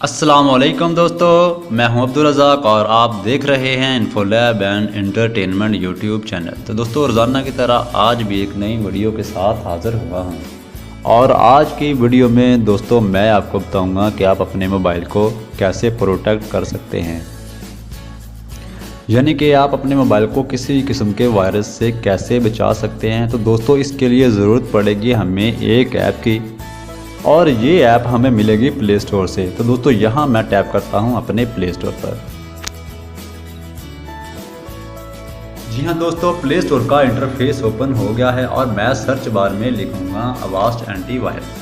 अस्सलामुअलैकुम दोस्तों, मैं हूं अब्दुल रज़ाक और आप देख रहे हैं इन्फोलैब एंड एंटरटेनमेंट यूट्यूब चैनल। तो दोस्तों, रोज़ाना की तरह आज भी एक नई वीडियो के साथ हाज़िर हुआ हूं और आज की वीडियो में दोस्तों मैं आपको बताऊंगा कि आप अपने मोबाइल को कैसे प्रोटेक्ट कर सकते हैं, यानी कि आप अपने मोबाइल को किसी किस्म के वायरस से कैसे बचा सकते हैं। तो दोस्तों, इसके लिए ज़रूरत पड़ेगी हमें एक ऐप की और ये ऐप हमें मिलेगी प्ले स्टोर से। तो दोस्तों, यहाँ मैं टैप करता हूँ अपने प्ले स्टोर पर। जी हाँ दोस्तों, प्ले स्टोर का इंटरफेस ओपन हो गया है और मैं सर्च बार में लिखूंगा अवास्ट एंटीवायरस।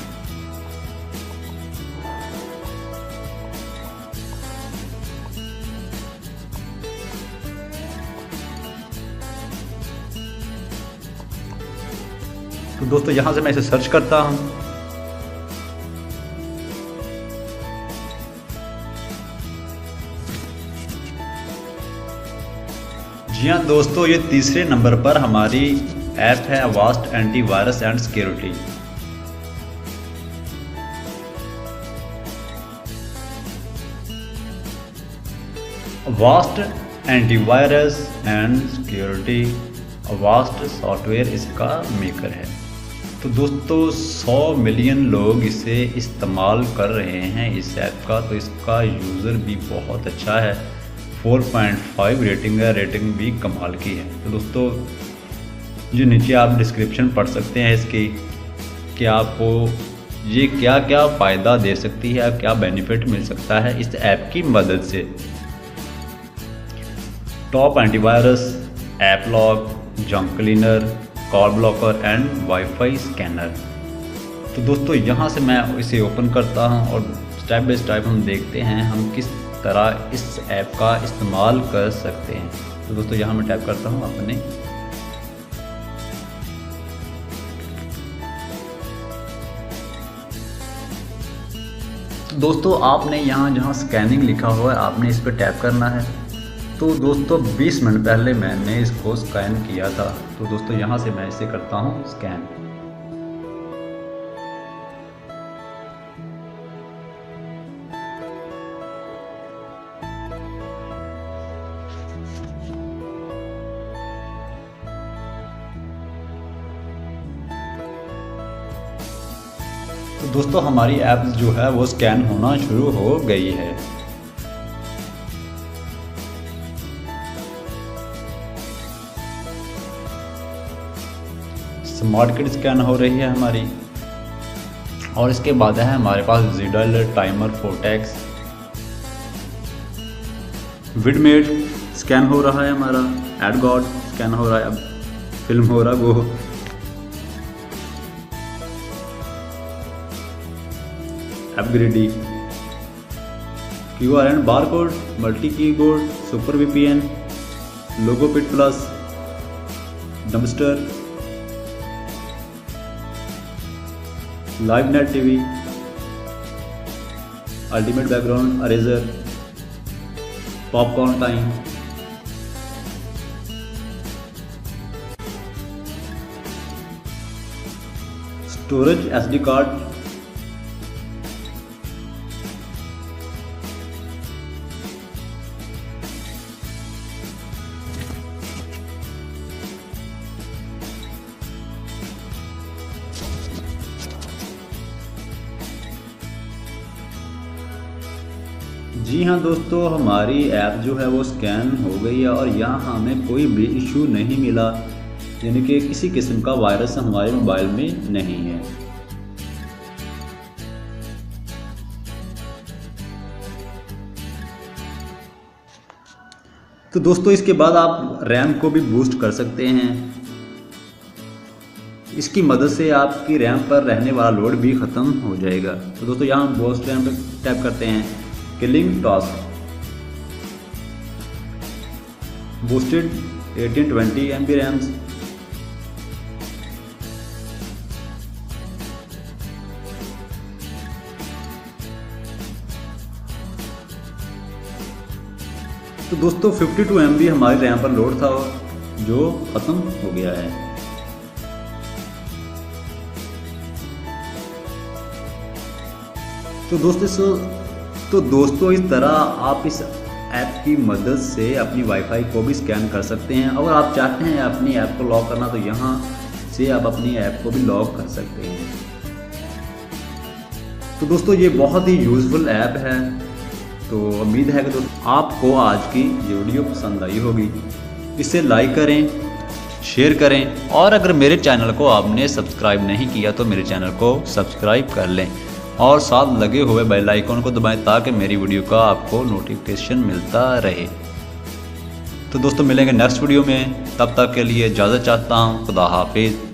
तो दोस्तों, यहाँ से मैं इसे सर्च करता हूँ। जी हाँ दोस्तों, ये तीसरे नंबर पर हमारी ऐप है Avast antivirus and security. Avast antivirus and security, Avast software इसका मेकर है। तो दोस्तों, 100 मिलियन लोग इसे इस्तेमाल कर रहे हैं इस ऐप का। तो इसका यूज़र भी बहुत अच्छा है, 4.5 रेटिंग है, रेटिंग भी कमाल की है। तो दोस्तों, जो नीचे आप डिस्क्रिप्शन पढ़ सकते हैं इसकी कि आपको ये क्या क्या फ़ायदा दे सकती है, क्या बेनिफिट मिल सकता है इस ऐप की मदद से। Top antivirus, app lock, junk cleaner, call blocker and wifi scanner. तो दोस्तों, यहाँ से मैं इसे ओपन करता हूँ और स्टेप बाय स्टेप हम देखते हैं हम किस तरह इस ऐप का इस्तेमाल कर सकते हैं। तो दोस्तों, यहाँ मैं टैप करता हूँ अपने। दोस्तों, आपने यहाँ जहाँ स्कैनिंग लिखा हुआ है आपने इस पर टैप करना है। तो दोस्तों, 20 मिनट पहले मैंने इसको स्कैन किया था। तो दोस्तों, यहाँ से मैं इसे करता हूँ स्कैन। तो दोस्तों, हमारी ऐप जो है वो स्कैन होना शुरू हो गई है। स्मार्ट किट स्कैन हो रही है हमारी और इसके बाद है हमारे पास जिडल, टाइमर, फोटेक्स, विडमेट स्कैन हो रहा है हमारा, एडगॉड स्कैन हो रहा है, अब फिल्म हो रहा वो, अपग्रेडी, QR and bar code, multi keyboard, super VPN, Logopit plus, Dumpster, live net TV, ultimate background eraser, popcorn time, storage SD card, जी हाँ दोस्तों, हमारी ऐप जो है वो स्कैन हो गई है और यहाँ हमें कोई भी इशू नहीं मिला, यानी कि किसी किस्म का वायरस हमारे मोबाइल में नहीं है। तो दोस्तों, इसके बाद आप रैम को भी बूस्ट कर सकते हैं। इसकी मदद से आपकी रैम पर रहने वाला लोड भी ख़त्म हो जाएगा। तो दोस्तों, यहाँ हम बूस्ट रैम पर टैप करते हैं। Killing task, boosted 1820 MB RAMs, तो दोस्तों 52 MB हमारी रैम पर लोड था जो ख़त्म हो गया है। तो दोस्तों तो दोस्तों इस तरह आप इस ऐप की मदद से अपनी वाईफाई को भी स्कैन कर सकते हैं। अगर आप चाहते हैं अपनी ऐप को लॉक करना तो यहाँ से आप अपनी ऐप को भी लॉक कर सकते हैं। तो दोस्तों ये बहुत ही यूज़फुल ऐप है। तो उम्मीद है कि दोस्तों आपको आज की ये वीडियो पसंद आई होगी। इसे लाइक करें, शेयर करें और अगर मेरे चैनल को आपने सब्सक्राइब नहीं किया तो मेरे चैनल को सब्सक्राइब कर लें और साथ लगे हुए बेल आइकन को दबाएं ताकि मेरी वीडियो का आपको नोटिफिकेशन मिलता रहे। तो दोस्तों मिलेंगे नेक्स्ट वीडियो में, तब तक के लिए इजाज़त चाहता हूँ। खुदा हाफिज़।